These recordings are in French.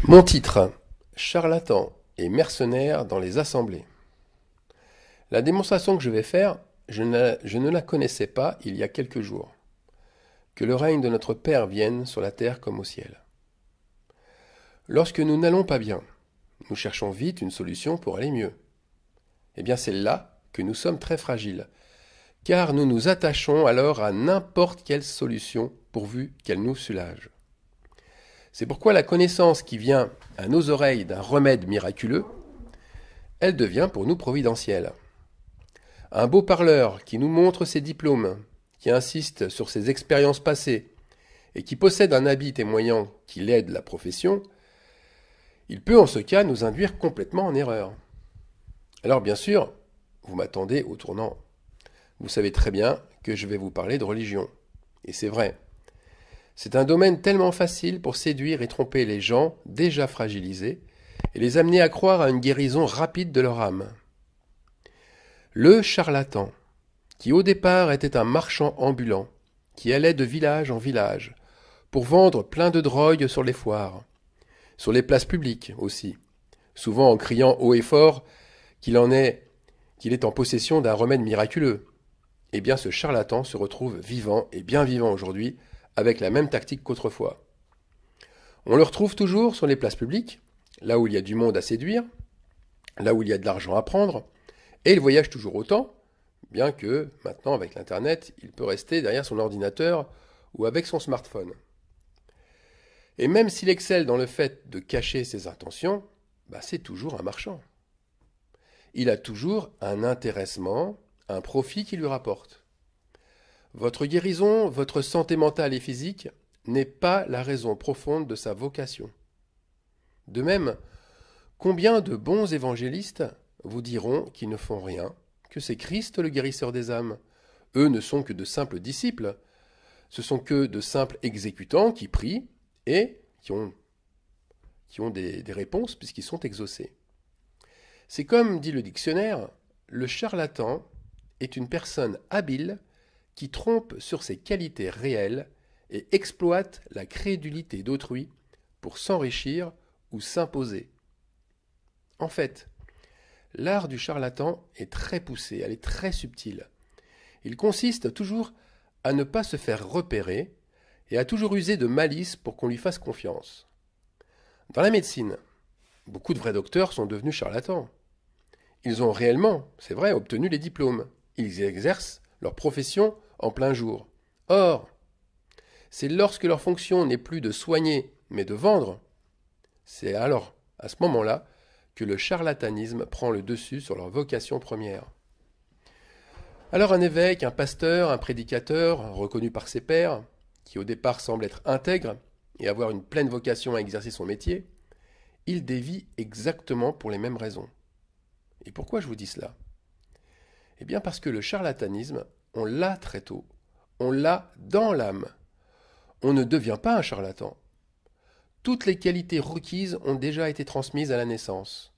Mon titre: Charlatan et mercenaires dans les assemblées. La démonstration que je vais faire, je ne la connaissais pas il y a quelques jours. Que le règne de notre Père vienne sur la terre comme au ciel. Lorsque nous n'allons pas bien, nous cherchons vite une solution pour aller mieux. Eh bien, c'est là que nous sommes très fragiles, car nous nous attachons alors à n'importe quelle solution pourvu qu'elle nous soulage. C'est pourquoi la connaissance qui vient à nos oreilles d'un remède miraculeux, elle devient pour nous providentielle. Un beau parleur qui nous montre ses diplômes, qui insiste sur ses expériences passées et qui possède un habit témoignant qu'il aide la profession, il peut en ce cas nous induire complètement en erreur. Alors bien sûr, vous m'attendez au tournant. Vous savez très bien que je vais vous parler de religion. Et c'est vrai. C'est un domaine tellement facile pour séduire et tromper les gens déjà fragilisés et les amener à croire à une guérison rapide de leur âme. Le charlatan, qui au départ était un marchand ambulant, qui allait de village en village pour vendre plein de drogues sur les foires, sur les places publiques aussi, souvent en criant haut et fort qu'il est en possession d'un remède miraculeux. Eh bien ce charlatan se retrouve vivant et bien vivant aujourd'hui, avec la même tactique qu'autrefois. On le retrouve toujours sur les places publiques, là où il y a du monde à séduire, là où il y a de l'argent à prendre, et il voyage toujours autant, bien que maintenant avec l'Internet, il peut rester derrière son ordinateur ou avec son smartphone. Et même s'il excelle dans le fait de cacher ses intentions, c'est toujours un marchand. Il a toujours un intéressement, un profit qui lui rapporte. Votre guérison, votre santé mentale et physique n'est pas la raison profonde de sa vocation. De même, combien de bons évangélistes vous diront qu'ils ne font rien, que c'est Christ le guérisseur des âmes. Eux ne sont que de simples disciples, ce sont que de simples exécutants qui prient et qui ont des réponses puisqu'ils sont exaucés. C'est comme dit le dictionnaire, le charlatan est une personne habile qui trompe sur ses qualités réelles et exploite la crédulité d'autrui pour s'enrichir ou s'imposer. En fait, l'art du charlatan est très poussé, elle est très subtile. Il consiste toujours à ne pas se faire repérer et à toujours user de malice pour qu'on lui fasse confiance. Dans la médecine, beaucoup de vrais docteurs sont devenus charlatans. Ils ont réellement, c'est vrai, obtenu les diplômes. Ils exercent leur profession en plein jour. Or, c'est lorsque leur fonction n'est plus de soigner, mais de vendre, c'est alors, à ce moment-là, que le charlatanisme prend le dessus sur leur vocation première. Alors un évêque, un pasteur, un prédicateur, reconnu par ses pairs, qui au départ semble être intègre et avoir une pleine vocation à exercer son métier, il dévie exactement pour les mêmes raisons. Et pourquoi je vous dis cela ? Eh bien parce que le charlatanisme, on l'a très tôt, on l'a dans l'âme. On ne devient pas un charlatan. Toutes les qualités requises ont déjà été transmises à la naissance.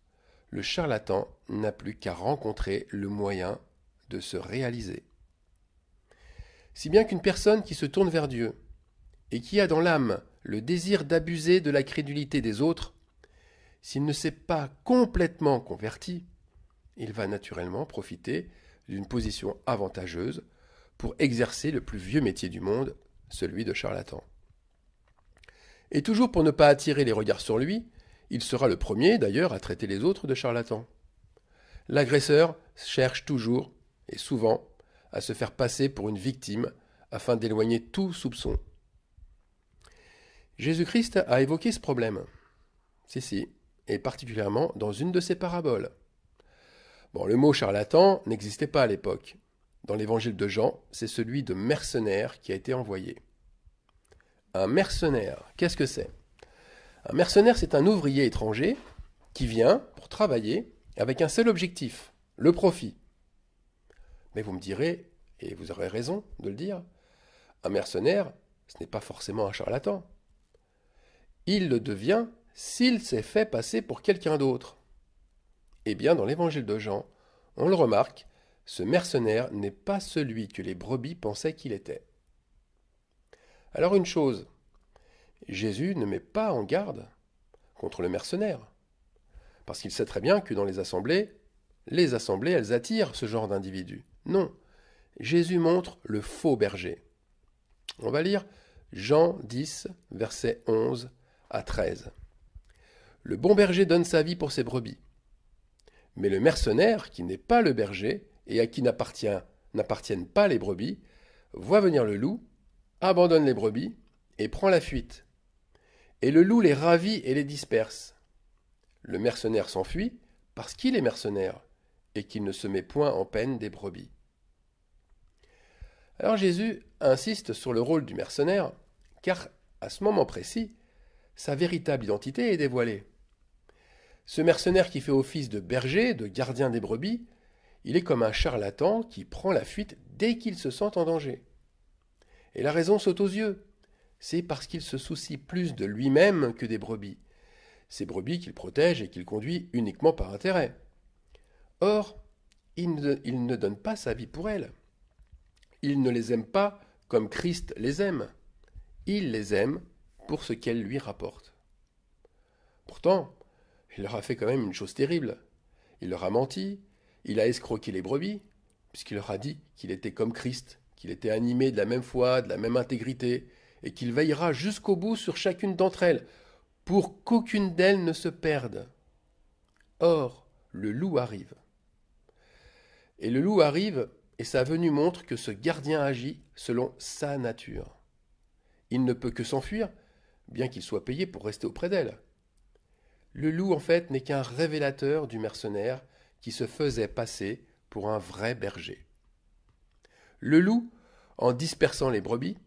Le charlatan n'a plus qu'à rencontrer le moyen de se réaliser. Si bien qu'une personne qui se tourne vers Dieu et qui a dans l'âme le désir d'abuser de la crédulité des autres, s'il ne s'est pas complètement converti, il va naturellement profiter d'une position avantageuse pour exercer le plus vieux métier du monde, celui de charlatan. Et toujours pour ne pas attirer les regards sur lui, il sera le premier d'ailleurs à traiter les autres de charlatans. L'agresseur cherche toujours, et souvent, à se faire passer pour une victime afin d'éloigner tout soupçon. Jésus-Christ a évoqué ce problème. Si, et particulièrement dans une de ses paraboles. Le mot charlatan n'existait pas à l'époque. Dans l'évangile de Jean, c'est celui de mercenaire qui a été envoyé. Un mercenaire, qu'est-ce que c'est ? Un mercenaire, c'est un ouvrier étranger qui vient pour travailler avec un seul objectif, le profit. Mais vous me direz, et vous aurez raison de le dire, un mercenaire, ce n'est pas forcément un charlatan. Il le devient s'il s'est fait passer pour quelqu'un d'autre. Eh bien, dans l'évangile de Jean, on le remarque, ce mercenaire n'est pas celui que les brebis pensaient qu'il était. Alors une chose, Jésus ne met pas en garde contre le mercenaire. Parce qu'il sait très bien que dans les assemblées, elles attirent ce genre d'individus. Non, Jésus montre le faux berger. On va lire Jean 10, versets 11 à 13. Le bon berger donne sa vie pour ses brebis. Mais le mercenaire, qui n'est pas le berger et à qui n'appartiennent pas les brebis, voit venir le loup, abandonne les brebis et prend la fuite. Et le loup les ravit et les disperse. Le mercenaire s'enfuit parce qu'il est mercenaire et qu'il ne se met point en peine des brebis. Alors Jésus insiste sur le rôle du mercenaire, car à ce moment précis, sa véritable identité est dévoilée. Ce mercenaire qui fait office de berger, de gardien des brebis, il est comme un charlatan qui prend la fuite dès qu'il se sent en danger. Et la raison saute aux yeux. C'est parce qu'il se soucie plus de lui-même que des brebis. Ces brebis qu'il protège et qu'il conduit uniquement par intérêt. Or, il ne donne pas sa vie pour elles. Il ne les aime pas comme Christ les aime. Il les aime pour ce qu'elles lui rapportent. Pourtant, il leur a fait quand même une chose terrible. Il leur a menti, il a escroqué les brebis, puisqu'il leur a dit qu'il était comme Christ, qu'il était animé de la même foi, de la même intégrité, et qu'il veillera jusqu'au bout sur chacune d'entre elles, pour qu'aucune d'elles ne se perde. Or, le loup arrive. Et le loup arrive, et sa venue montre que ce gardien agit selon sa nature. Il ne peut que s'enfuir, bien qu'il soit payé pour rester auprès d'elle. Le loup, en fait, n'est qu'un révélateur du mercenaire qui se faisait passer pour un vrai berger. Le loup, en dispersant les brebis,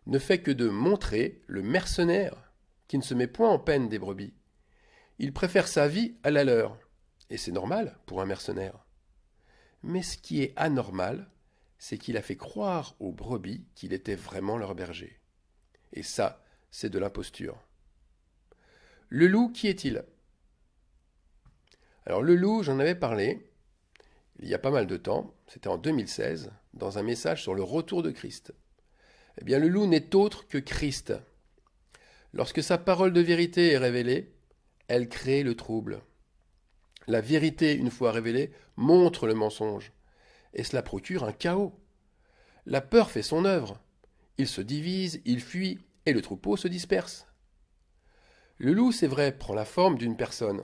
ne fait que de montrer le mercenaire qui ne se met point en peine des brebis. Il préfère sa vie à la leur, et c'est normal pour un mercenaire. Mais ce qui est anormal, c'est qu'il a fait croire aux brebis qu'il était vraiment leur berger. Et ça, c'est de l'imposture. Le loup, qui est-il? Alors le loup, j'en avais parlé il y a pas mal de temps, c'était en 2016, dans un message sur le retour de Christ. Eh bien le loup n'est autre que Christ. Lorsque sa parole de vérité est révélée, elle crée le trouble. La vérité, une fois révélée, montre le mensonge, et cela procure un chaos. La peur fait son œuvre. Il se divise, il fuit, et le troupeau se disperse. Le loup, c'est vrai, prend la forme d'une personne.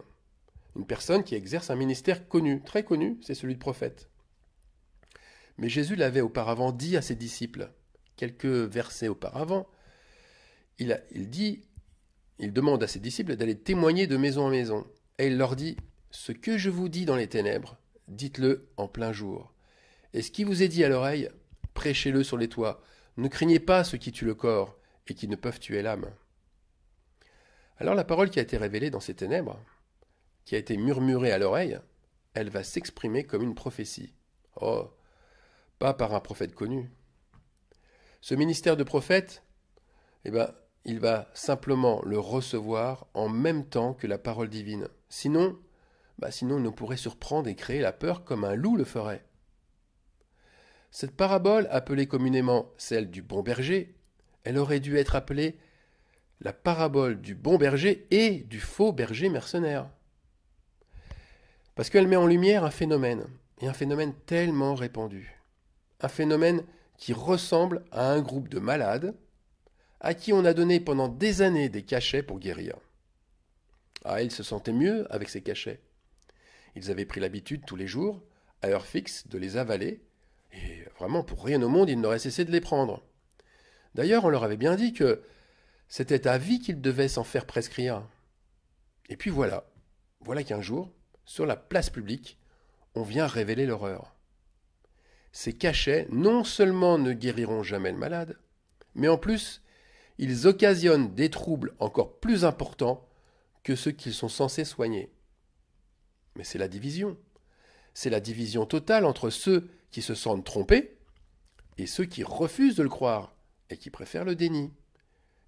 Une personne qui exerce un ministère connu, très connu, c'est celui de prophète. Mais Jésus l'avait auparavant dit à ses disciples, quelques versets auparavant, il demande à ses disciples d'aller témoigner de maison en maison. Et il leur dit, « Ce que je vous dis dans les ténèbres, dites-le en plein jour. Et ce qui vous est dit à l'oreille, prêchez-le sur les toits. Ne craignez pas ceux qui tuent le corps et qui ne peuvent tuer l'âme. » Alors la parole qui a été révélée dans ces ténèbres, qui a été murmurée à l'oreille, elle va s'exprimer comme une prophétie. Oh, pas par un prophète connu. Ce ministère de prophète, il va simplement le recevoir en même temps que la parole divine. Sinon, il nous pourrait surprendre et créer la peur comme un loup le ferait. Cette parabole, appelée communément celle du bon berger, elle aurait dû être appelée la parabole du bon berger et du faux berger mercenaire. Parce qu'elle met en lumière un phénomène, et un phénomène tellement répandu. Un phénomène qui ressemble à un groupe de malades à qui on a donné pendant des années des cachets pour guérir. Ah, ils se sentaient mieux avec ces cachets. Ils avaient pris l'habitude tous les jours, à heure fixe, de les avaler, et vraiment pour rien au monde ils n'auraient cessé de les prendre. D'ailleurs, on leur avait bien dit que c'était à vie qu'ils devaient s'en faire prescrire. Et puis voilà qu'un jour, sur la place publique, on vient révéler l'horreur. Ces cachets non seulement ne guériront jamais le malade, mais en plus, ils occasionnent des troubles encore plus importants que ceux qu'ils sont censés soigner. Mais c'est la division. C'est la division totale entre ceux qui se sentent trompés et ceux qui refusent de le croire et qui préfèrent le déni.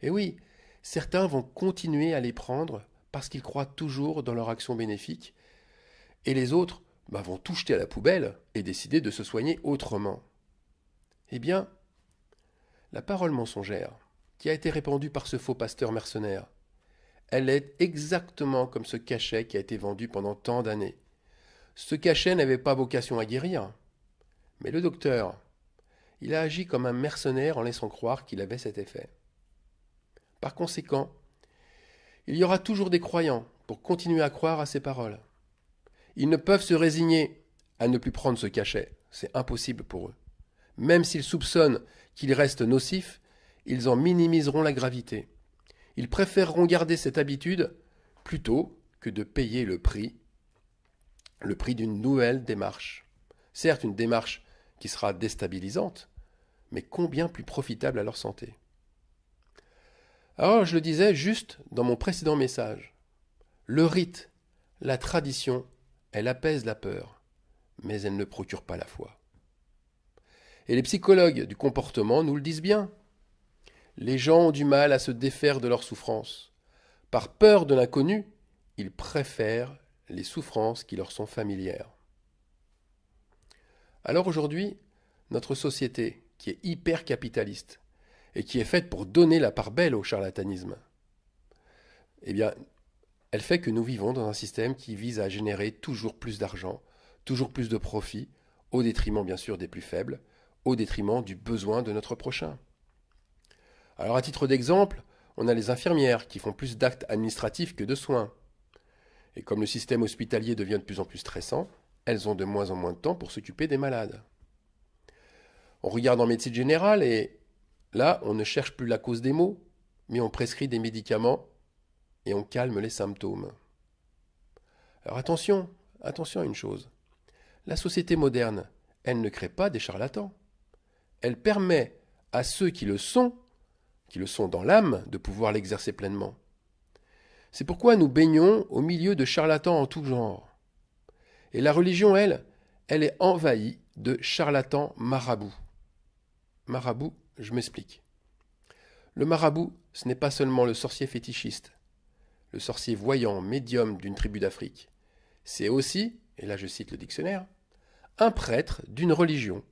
Et oui, certains vont continuer à les prendre parce qu'ils croient toujours dans leur action bénéfique, et les autres vont tout jeter à la poubelle et décider de se soigner autrement. Eh bien, la parole mensongère, qui a été répandue par ce faux pasteur mercenaire, elle est exactement comme ce cachet qui a été vendu pendant tant d'années. Ce cachet n'avait pas vocation à guérir. Mais le docteur, il a agi comme un mercenaire en laissant croire qu'il avait cet effet. Par conséquent, il y aura toujours des croyants pour continuer à croire à ces paroles. Ils ne peuvent se résigner à ne plus prendre ce cachet. C'est impossible pour eux. Même s'ils soupçonnent qu'il reste nocif, ils en minimiseront la gravité. Ils préféreront garder cette habitude plutôt que de payer le prix d'une nouvelle démarche. Certes, une démarche qui sera déstabilisante, mais combien plus profitable à leur santé. Alors, je le disais juste dans mon précédent message, le rite, la tradition, elle apaise la peur, mais elle ne procure pas la foi. Et les psychologues du comportement nous le disent bien. Les gens ont du mal à se défaire de leurs souffrances. Par peur de l'inconnu, ils préfèrent les souffrances qui leur sont familières. Alors aujourd'hui, notre société, qui est hyper capitaliste et qui est faite pour donner la part belle au charlatanisme, eh bien, elle fait que nous vivons dans un système qui vise à générer toujours plus d'argent, toujours plus de profit, au détriment bien sûr des plus faibles, au détriment du besoin de notre prochain. Alors à titre d'exemple, on a les infirmières qui font plus d'actes administratifs que de soins. Et comme le système hospitalier devient de plus en plus stressant, elles ont de moins en moins de temps pour s'occuper des malades. On regarde en médecine générale et là, on ne cherche plus la cause des maux, mais on prescrit des médicaments et on calme les symptômes. Alors attention à une chose. La société moderne, elle ne crée pas des charlatans. Elle permet à ceux qui le sont dans l'âme, de pouvoir l'exercer pleinement. C'est pourquoi nous baignons au milieu de charlatans en tout genre. Et la religion, elle est envahie de charlatans marabouts. Marabout, je m'explique. Le marabout, ce n'est pas seulement le sorcier fétichiste, le sorcier voyant, médium d'une tribu d'Afrique. C'est aussi, et là je cite le dictionnaire, un prêtre d'une religion,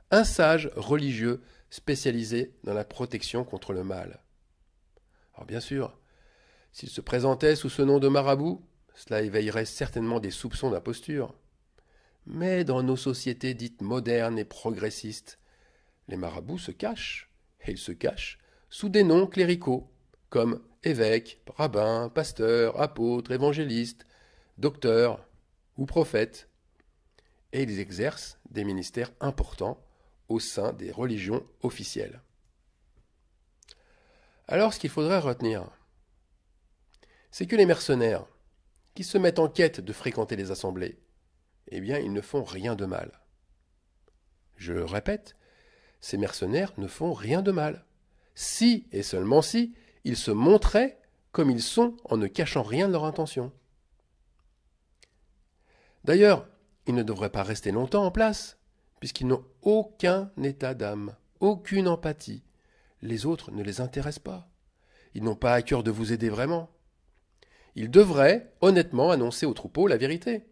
un sage religieux spécialisé dans la protection contre le mal. Alors bien sûr, s'il se présentait sous ce nom de marabout, cela éveillerait certainement des soupçons d'imposture. Mais dans nos sociétés dites modernes et progressistes, les marabouts se cachent, et ils se cachent sous des noms cléricaux, comme évêques, rabbins, pasteurs, apôtres, évangélistes, docteurs ou prophètes. Et ils exercent des ministères importants au sein des religions officielles. Alors ce qu'il faudrait retenir, c'est que les mercenaires, qui se mettent en quête de fréquenter les assemblées, eh bien ils ne font rien de mal. Je le répète, ces mercenaires ne font rien de mal. Si, et seulement si, ils se montraient comme ils sont en ne cachant rien de leur intention. D'ailleurs, ils ne devraient pas rester longtemps en place, puisqu'ils n'ont aucun état d'âme, aucune empathie. Les autres ne les intéressent pas. Ils n'ont pas à cœur de vous aider vraiment. Ils devraient honnêtement annoncer au troupeau la vérité,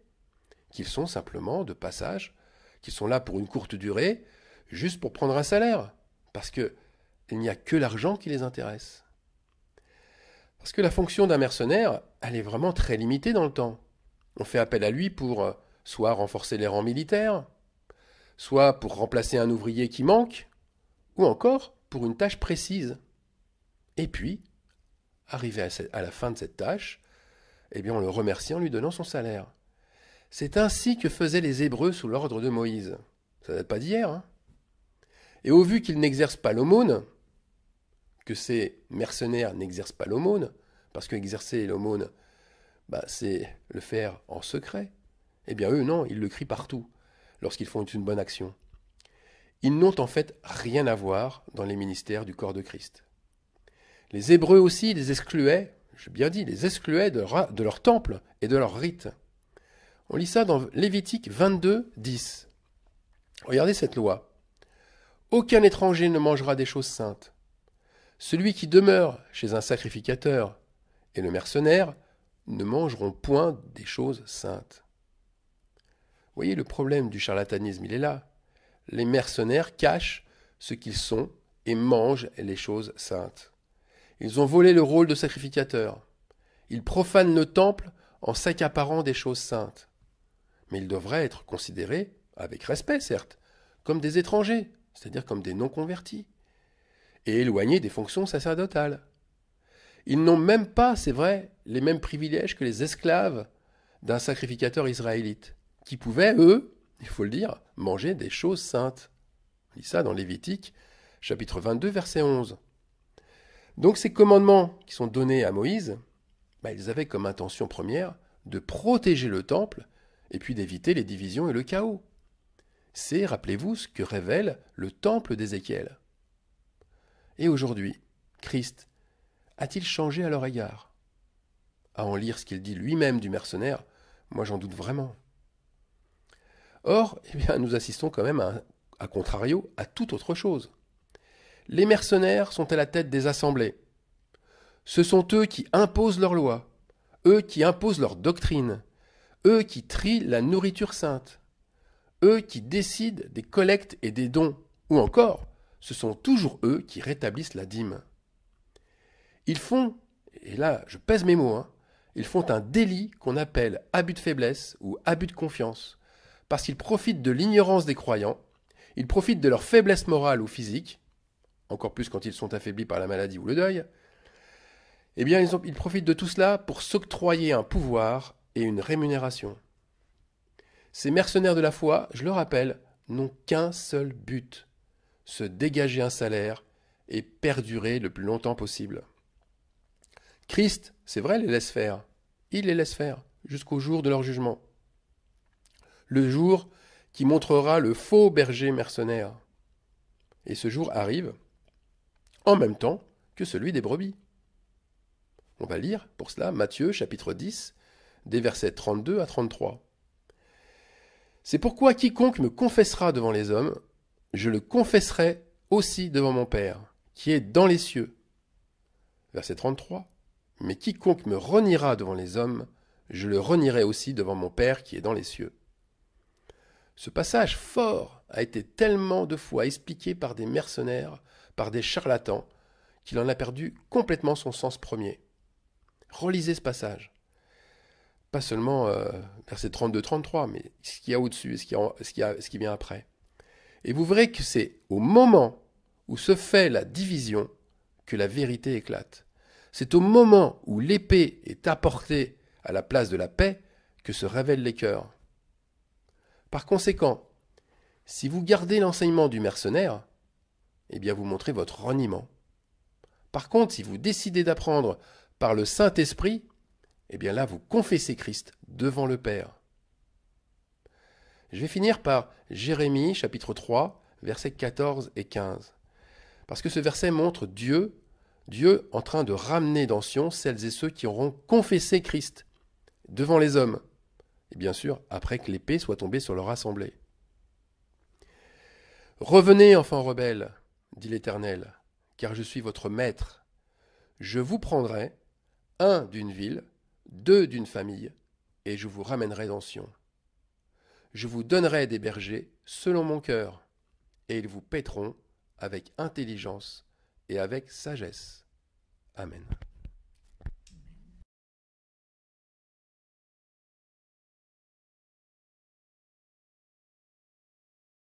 qu'ils sont simplement de passage, qu'ils sont là pour une courte durée, juste pour prendre un salaire, parce qu'il n'y a que l'argent qui les intéresse. Parce que la fonction d'un mercenaire, elle est vraiment très limitée dans le temps. On fait appel à lui pour soit renforcer les rangs militaires, soit pour remplacer un ouvrier qui manque, ou encore pour une tâche précise. Et puis, arrivé à la fin de cette tâche, eh bien on le remercie en lui donnant son salaire. C'est ainsi que faisaient les Hébreux sous l'ordre de Moïse. Ça date pas d'hier, hein. Et au vu qu'ils n'exercent pas l'aumône, que ces mercenaires n'exercent pas l'aumône, parce qu'exercer l'aumône, c'est le faire en secret, eh bien eux, non, ils le crient partout, lorsqu'ils font une bonne action. Ils n'ont en fait rien à voir dans les ministères du corps de Christ. Les Hébreux aussi les excluaient, j'ai bien dit, les excluaient de leur temple et de leur rite. On lit ça dans Lévitique 22, 10. Regardez cette loi. Aucun étranger ne mangera des choses saintes. Celui qui demeure chez un sacrificateur et le mercenaire ne mangeront point des choses saintes. Vous voyez, le problème du charlatanisme, il est là. Les mercenaires cachent ce qu'ils sont et mangent les choses saintes. Ils ont volé le rôle de sacrificateur. Ils profanent le temple en s'accaparant des choses saintes. Mais ils devraient être considérés, avec respect certes, comme des étrangers, c'est-à-dire comme des non-convertis, et éloignés des fonctions sacerdotales. Ils n'ont même pas, c'est vrai, les mêmes privilèges que les esclaves d'un sacrificateur israélite, qui pouvaient, eux, il faut le dire, manger des choses saintes. On lit ça dans Lévitique, chapitre 22, verset 11. Donc ces commandements qui sont donnés à Moïse, ils avaient comme intention première de protéger le temple et puis d'éviter les divisions et le chaos. C'est, rappelez-vous, ce que révèle le temple d'Ézéchiel. Et aujourd'hui, Christ a-t-il changé à leur égard? À en lire ce qu'il dit lui-même du mercenaire, moi j'en doute vraiment. Or, nous assistons quand même à contrario à toute autre chose. Les mercenaires sont à la tête des assemblées. Ce sont eux qui imposent leurs lois, eux qui imposent leur doctrine, eux qui trient la nourriture sainte, eux qui décident des collectes et des dons, ou encore, ce sont toujours eux qui rétablissent la dîme. Ils font, et là je pèse mes mots, ils font un délit qu'on appelle abus de faiblesse ou abus de confiance, parce qu'ils profitent de l'ignorance des croyants, ils profitent de leur faiblesse morale ou physique, encore plus quand ils sont affaiblis par la maladie ou le deuil, ils profitent de tout cela pour s'octroyer un pouvoir et une rémunération. Ces mercenaires de la foi, je le rappelle, n'ont qu'un seul but, se dégager un salaire et perdurer le plus longtemps possible. Christ, c'est vrai, les laisse faire. Il les laisse faire jusqu'au jour de leur jugement. Le jour qui montrera le faux berger mercenaire. Et ce jour arrive en même temps que celui des brebis. On va lire pour cela Matthieu chapitre 10, des versets 32 à 33. C'est pourquoi quiconque me confessera devant les hommes, je le confesserai aussi devant mon Père, qui est dans les cieux. Verset 33. Mais quiconque me reniera devant les hommes, je le renierai aussi devant mon Père qui est dans les cieux. Ce passage fort a été tellement de fois expliqué par des mercenaires, par des charlatans, qu'il en a perdu complètement son sens premier. Relisez ce passage. Pas seulement versets 32-33, mais ce qu'il y a au-dessus et ce qui vient après. Et vous verrez que c'est au moment où se fait la division que la vérité éclate. C'est au moment où l'épée est apportée à la place de la paix que se révèlent les cœurs. Par conséquent, si vous gardez l'enseignement du mercenaire, vous montrez votre reniement. Par contre, si vous décidez d'apprendre par le Saint-Esprit, là vous confessez Christ devant le Père. Je vais finir par Jérémie chapitre 3, versets 14 et 15. Parce que ce verset montre Dieu en train de ramener dans Sion celles et ceux qui auront confessé Christ devant les hommes. Et bien sûr, après que l'épée soit tombée sur leur assemblée. Revenez, enfants rebelles, dit l'Éternel, car je suis votre maître. Je vous prendrai, 1 d'une ville, 2 d'une famille, et je vous ramènerai dans Sion. Je vous donnerai des bergers selon mon cœur, et ils vous paîtront avec intelligence et avec sagesse. Amen.